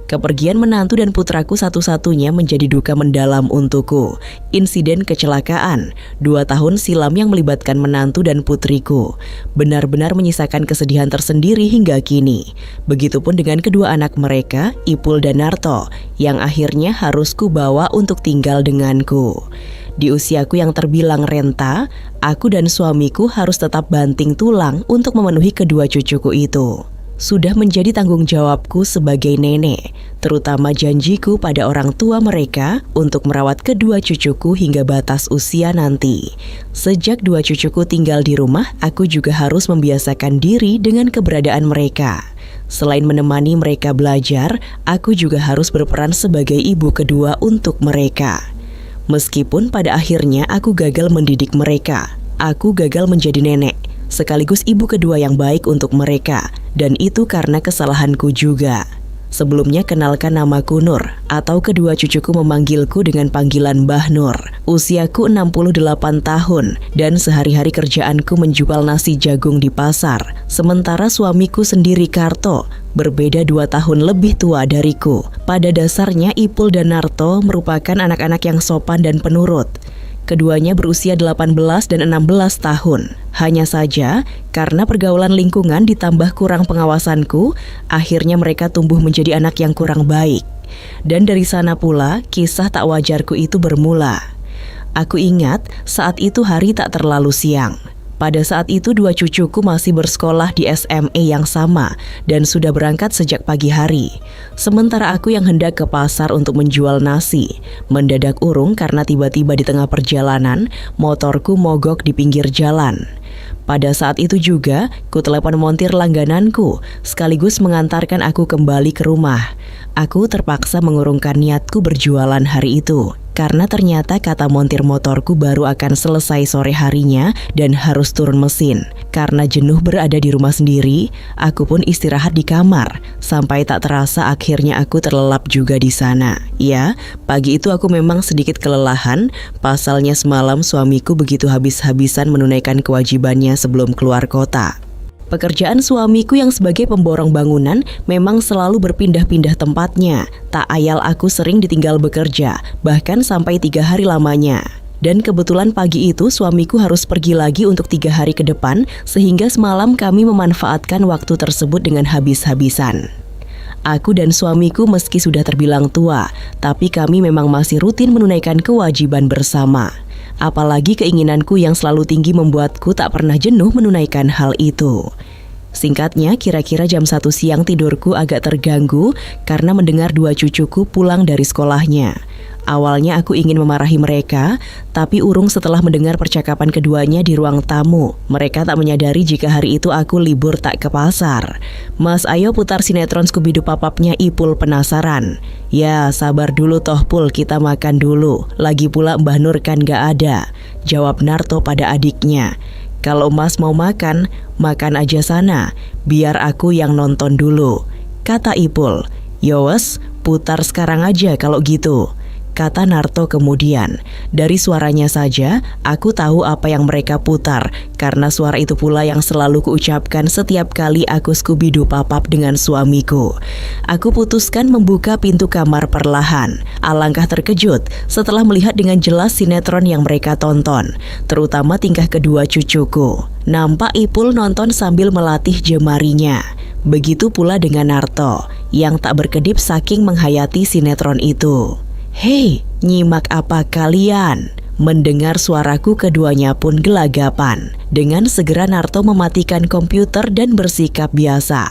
Kepergian menantu dan putraku satu-satunya menjadi duka mendalam untukku. Insiden kecelakaan 2 tahun silam yang melibatkan menantu dan putriku benar-benar menyisakan kesedihan tersendiri hingga kini. Begitupun dengan kedua anak mereka, Ipul dan Narto, yang akhirnya harus kubawa untuk tinggal denganku. Di usiaku yang terbilang renta, aku dan suamiku harus tetap banting tulang untuk memenuhi kedua cucuku itu. Sudah menjadi tanggung jawabku sebagai nenek, terutama janjiku pada orang tua mereka untuk merawat kedua cucuku hingga batas usia nanti. Sejak 2 cucuku tinggal di rumah, aku juga harus membiasakan diri dengan keberadaan mereka. Selain menemani mereka belajar, aku juga harus berperan sebagai ibu kedua untuk mereka. Meskipun pada akhirnya aku gagal mendidik mereka, aku gagal menjadi nenek, sekaligus ibu kedua yang baik untuk mereka, dan itu karena kesalahanku juga. Sebelumnya kenalkan namaku Nur, atau kedua cucuku memanggilku dengan panggilan Mbah Nur. Usiaku 68 tahun, dan sehari-hari kerjaanku menjual nasi jagung di pasar. Sementara suamiku sendiri Karto, berbeda 2 tahun lebih tua dariku. Pada dasarnya Ipul dan Narto merupakan anak-anak yang sopan dan penurut. Keduanya berusia 18 dan 16 tahun. Hanya saja, karena pergaulan lingkungan ditambah kurang pengawasanku, akhirnya mereka tumbuh menjadi anak yang kurang baik. Dan dari sana pula, kisah tak wajarku itu bermula. Aku ingat, saat itu hari tak terlalu siang. Pada saat itu 2 cucuku masih bersekolah di SME yang sama dan sudah berangkat sejak pagi hari. Sementara aku yang hendak ke pasar untuk menjual nasi, mendadak urung karena tiba-tiba di tengah perjalanan, motorku mogok di pinggir jalan. Pada saat itu juga, ku telepon montir langgananku, sekaligus mengantarkan aku kembali ke rumah. Aku terpaksa mengurungkan niatku berjualan hari itu, karena ternyata kata montir motorku baru akan selesai sore harinya dan harus turun mesin. Karena jenuh berada di rumah sendiri, aku pun istirahat di kamar, sampai tak terasa akhirnya aku terlelap juga di sana. Ya, pagi itu aku memang sedikit kelelahan, pasalnya semalam suamiku begitu habis-habisan menunaikan kewajibannya sebelum keluar kota. Pekerjaan suamiku yang sebagai pemborong bangunan memang selalu berpindah-pindah tempatnya. Tak ayal aku sering ditinggal bekerja, bahkan sampai 3 hari lamanya. Dan kebetulan pagi itu suamiku harus pergi lagi untuk 3 hari ke depan, sehingga semalam kami memanfaatkan waktu tersebut dengan habis-habisan. Aku dan suamiku meski sudah terbilang tua, tapi kami memang masih rutin menunaikan kewajiban bersama. Apalagi keinginanku yang selalu tinggi membuatku tak pernah jenuh menunaikan hal itu. Singkatnya, kira-kira jam 1 siang tidurku agak terganggu karena mendengar 2 cucuku pulang dari sekolahnya. Awalnya aku ingin memarahi mereka, tapi urung setelah mendengar percakapan keduanya di ruang tamu. Mereka tak menyadari jika hari itu aku libur tak ke pasar. Mas, ayo putar sinetron Scooby-Doo papapnya Ipul penasaran. Ya, sabar dulu toh Pul, kita makan dulu. Lagi pula Mbah Nur kan gak ada, jawab Narto pada adiknya. Kalau Mas mau makan, makan aja sana, biar aku yang nonton dulu, kata Ipul. Yowes, putar sekarang aja kalau gitu, kata Narto kemudian. Dari suaranya saja, aku tahu apa yang mereka putar, karena suara itu pula yang selalu kuucapkan setiap kali aku Scooby-Doo papap dengan suamiku. Aku putuskan membuka pintu kamar perlahan. Alangkah terkejut setelah melihat dengan jelas sinetron yang mereka tonton, terutama tingkah kedua cucuku. Nampak Ipul nonton sambil melatih jemarinya. Begitu pula dengan Narto, yang tak berkedip saking menghayati sinetron itu. Hei, nyimak apa kalian? Mendengar suaraku keduanya pun gelagapan. Dengan segera Narto mematikan komputer dan bersikap biasa.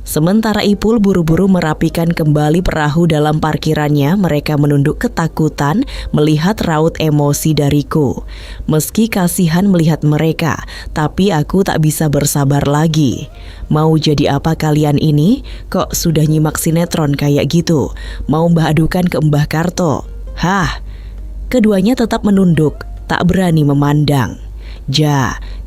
Sementara Ipul buru-buru merapikan kembali perahu dalam parkirannya, mereka menunduk ketakutan melihat raut emosi dariku. Meski kasihan melihat mereka, tapi aku tak bisa bersabar lagi. Mau jadi apa kalian ini? Kok sudah nyimak sinetron kayak gitu? Mau mbah adukan ke Mbah Karto? Hah? Keduanya tetap menunduk, tak berani memandang.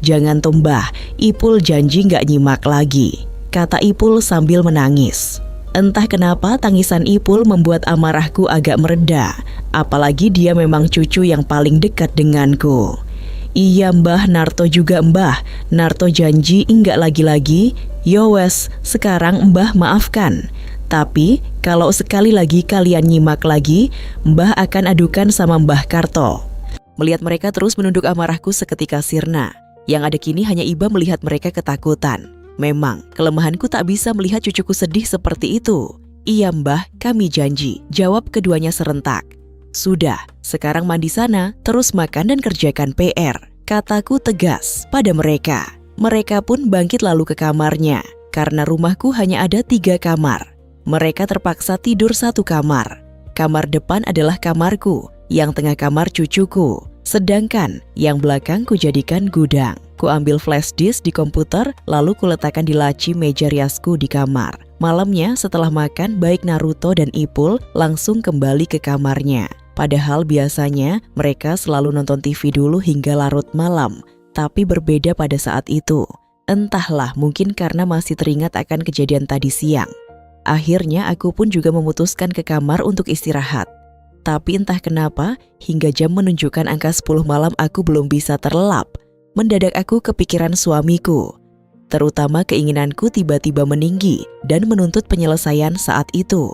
Jangan tuh Mbah, Ipul janji gak nyimak lagi, kata Ipul sambil menangis. Entah kenapa tangisan Ipul membuat amarahku agak mereda, apalagi dia memang cucu yang paling dekat denganku. Iya Mbah, Narto juga Mbah, Narto janji enggak lagi-lagi. Yowes, sekarang Mbah maafkan, Tapi kalau sekali lagi kalian nyimak lagi, Mbah akan adukan sama Mbah Karto. Melihat mereka terus menunduk amarahku seketika sirna. Yang ada kini hanya iba melihat mereka ketakutan. Memang, kelemahanku tak bisa melihat cucuku sedih seperti itu. Iya Mbah, kami janji, jawab keduanya serentak. Sudah, sekarang mandi sana, terus makan dan kerjakan PR. Kataku tegas pada mereka. Mereka pun bangkit lalu ke kamarnya. Karena rumahku hanya ada 3 kamar. Mereka terpaksa tidur 1 kamar. Kamar depan adalah kamarku, yang tengah kamar cucuku. Sedangkan yang belakang kujadikan gudang. Ku ambil flash disk di komputer, lalu kuletakkan di laci meja riasku di kamar. Malamnya setelah makan, baik Naruto dan Ipul langsung kembali ke kamarnya. Padahal biasanya mereka selalu nonton TV dulu hingga larut malam. Tapi berbeda pada saat itu. Entahlah, mungkin karena masih teringat akan kejadian tadi siang. Akhirnya aku pun juga memutuskan ke kamar untuk istirahat. Tapi entah kenapa, hingga jam menunjukkan angka 10 malam aku belum bisa terlelap. Mendadak aku kepikiran suamiku. Terutama keinginanku tiba-tiba meninggi dan menuntut penyelesaian saat itu.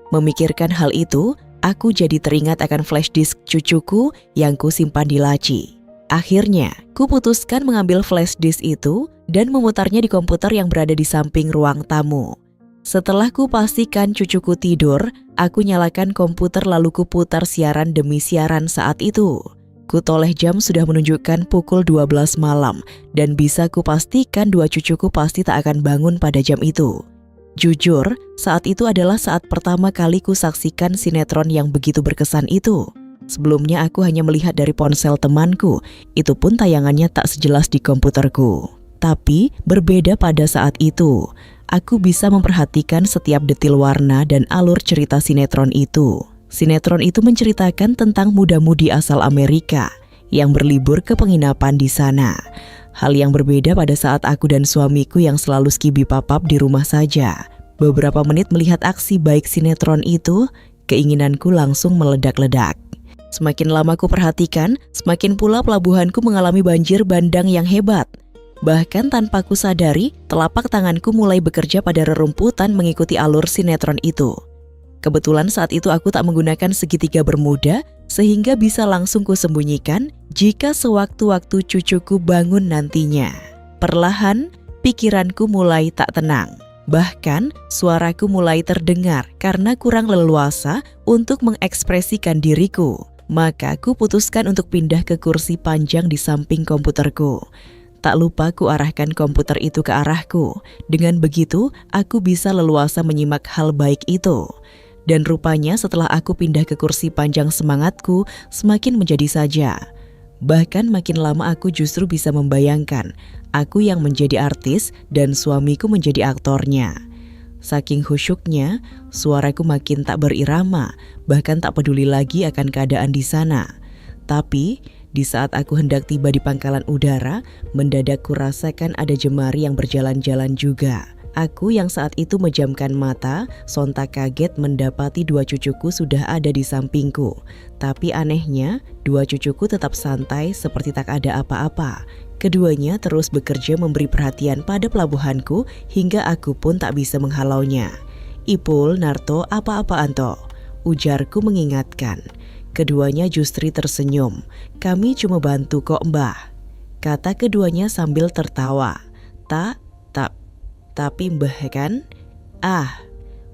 Memikirkan hal itu, aku jadi teringat akan flash disk cucuku yang ku simpan di laci. Akhirnya, ku putuskan mengambil flash disk itu dan memutarnya di komputer yang berada di samping ruang tamu. Setelah ku pastikan cucuku tidur, aku nyalakan komputer lalu ku putar siaran demi siaran saat itu. Ku toleh jam sudah menunjukkan pukul 12 malam dan bisa ku pastikan 2 cucuku pasti tak akan bangun pada jam itu. Jujur, saat itu adalah saat pertama kali ku saksikan sinetron yang begitu berkesan itu. Sebelumnya aku hanya melihat dari ponsel temanku, itu pun tayangannya tak sejelas di komputerku. Tapi berbeda pada saat itu. Aku bisa memperhatikan setiap detil warna dan alur cerita sinetron itu. Sinetron itu menceritakan tentang muda-mudi asal Amerika yang berlibur ke penginapan di sana. Hal yang berbeda pada saat aku dan suamiku yang selalu skibidi-papap di rumah saja. Beberapa menit melihat aksi baik sinetron itu, keinginanku langsung meledak-ledak. Semakin lama ku perhatikan, semakin pula pelabuhanku mengalami banjir bandang yang hebat. Bahkan tanpa ku sadari, telapak tanganku mulai bekerja pada rerumputan mengikuti alur sinetron itu. Kebetulan saat itu aku tak menggunakan segitiga bermuda, sehingga bisa langsung ku sembunyikan jika sewaktu-waktu cucuku bangun nantinya. Perlahan, pikiranku mulai tak tenang. Bahkan, suaraku mulai terdengar karena kurang leluasa untuk mengekspresikan diriku. Maka ku putuskan untuk pindah ke kursi panjang di samping komputerku. Tak lupa ku arahkan komputer itu ke arahku. Dengan begitu, aku bisa leluasa menyimak hal baik itu. Dan rupanya setelah aku pindah ke kursi panjang semangatku semakin menjadi saja. Bahkan makin lama aku justru bisa membayangkan aku yang menjadi artis dan suamiku menjadi aktornya. Saking khusyuknya, suaraku makin tak berirama, bahkan tak peduli lagi akan keadaan di sana. Tapi di saat aku hendak tiba di pangkalan udara, mendadak kurasakan ada jemari yang berjalan-jalan juga. Aku yang saat itu menjamkan mata, sontak kaget mendapati 2 cucuku sudah ada di sampingku. Tapi anehnya, 2 cucuku tetap santai seperti tak ada apa-apa. Keduanya terus bekerja memberi perhatian pada pelabuhanku hingga aku pun tak bisa menghalaunya. Ipul, Narto, apa-apaan toh? Ujarku mengingatkan. Keduanya justru tersenyum. Kami cuma bantu kok Mbah, kata keduanya sambil tertawa. Tapi Mbah kan?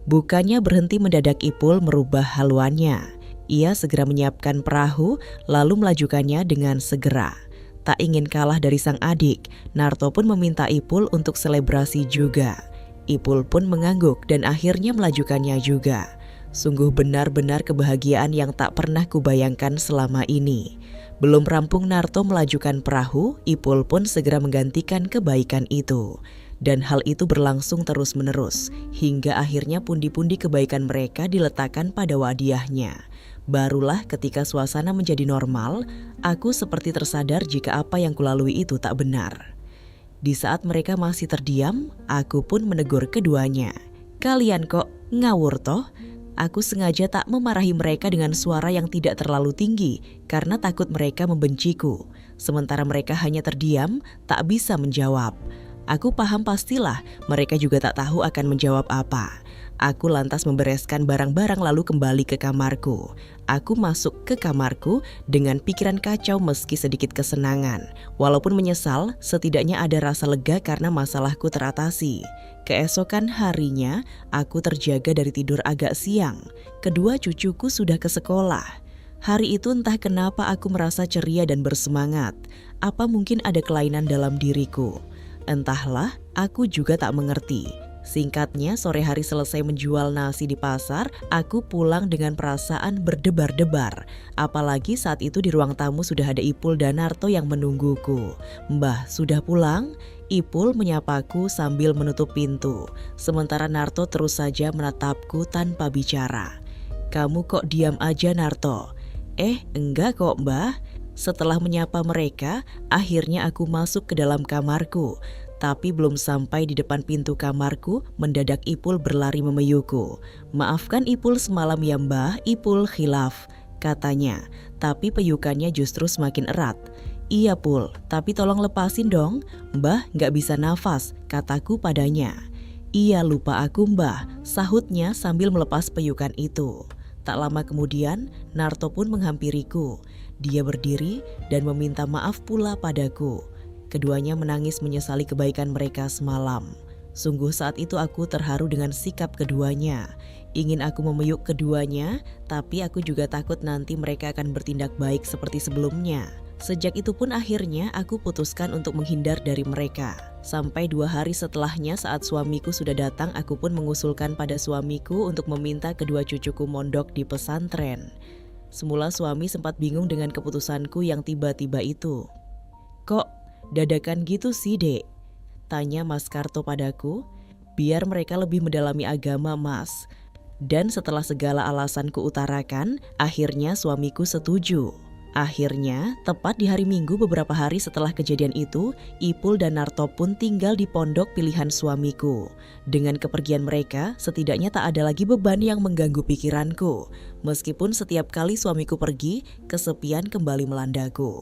Bukannya berhenti mendadak Ipul merubah haluannya. Ia segera menyiapkan perahu lalu melajukannya dengan segera. Tak ingin kalah dari sang adik, Narto pun meminta Ipul untuk selebrasi juga. Ipul pun mengangguk dan akhirnya melajukannya juga. Sungguh benar-benar kebahagiaan yang tak pernah kubayangkan selama ini. Belum rampung Narto melajukan perahu, Ipul pun segera menggantikan kebaikan itu. Dan hal itu berlangsung terus-menerus, hingga akhirnya pundi-pundi kebaikan mereka diletakkan pada wadiahnya. Barulah ketika suasana menjadi normal, aku seperti tersadar jika apa yang kulalui itu tak benar. Di saat mereka masih terdiam, aku pun menegur keduanya. Kalian kok ngawur toh? Aku sengaja tak memarahi mereka dengan suara yang tidak terlalu tinggi karena takut mereka membenciku. Sementara mereka hanya terdiam, tak bisa menjawab. Aku paham pastilah mereka juga tak tahu akan menjawab apa. Aku lantas membereskan barang-barang lalu kembali ke kamarku. Aku masuk ke kamarku dengan pikiran kacau meski sedikit kesenangan. Walaupun menyesal, setidaknya ada rasa lega karena masalahku teratasi. Keesokan harinya, aku terjaga dari tidur agak siang. Kedua cucuku sudah ke sekolah. Hari itu entah kenapa aku merasa ceria dan bersemangat. Apa mungkin ada kelainan dalam diriku? Entahlah, aku juga tak mengerti. Singkatnya, sore hari selesai menjual nasi di pasar, aku pulang dengan perasaan berdebar-debar. Apalagi saat itu di ruang tamu sudah ada Ipul dan Narto yang menungguku. "Mbah, sudah pulang?" Ipul menyapaku sambil menutup pintu. Sementara Narto terus saja menatapku tanpa bicara. "Kamu kok diam aja, Narto?" Enggak kok, Mbah." Setelah menyapa mereka, akhirnya aku masuk ke dalam kamarku. Tapi belum sampai di depan pintu kamarku, mendadak Ipul berlari memeyuku. "Maafkan Ipul semalam ya Mbah, Ipul khilaf," katanya. Tapi peyukannya justru semakin erat. "Iya Pul, tapi tolong lepasin dong, Mbah gak bisa nafas," kataku padanya. "Iya lupa aku Mbah," sahutnya sambil melepas peyukan itu. Tak lama kemudian, Narto pun menghampiriku. Dia berdiri dan meminta maaf pula padaku. Keduanya menangis menyesali kebaikan mereka semalam. Sungguh saat itu aku terharu dengan sikap keduanya. Ingin aku memeyuk keduanya, tapi aku juga takut nanti mereka akan bertindak baik seperti sebelumnya. Sejak itu pun akhirnya aku putuskan untuk menghindar dari mereka. Sampai 2 hari setelahnya saat suamiku sudah datang, aku pun mengusulkan pada suamiku untuk meminta kedua cucuku mondok di pesantren. Semula suami sempat bingung dengan keputusanku yang tiba-tiba itu. "Kok dadakan gitu sih, Dek?" tanya Mas Karto padaku. "Biar mereka lebih mendalami agama, Mas." Dan setelah segala alasanku utarakan, akhirnya suamiku setuju. Akhirnya, tepat di hari Minggu beberapa hari setelah kejadian itu, Ipul dan Narto pun tinggal di pondok pilihan suamiku. Dengan kepergian mereka, setidaknya tak ada lagi beban yang mengganggu pikiranku. Meskipun setiap kali suamiku pergi, kesepian kembali melandaku.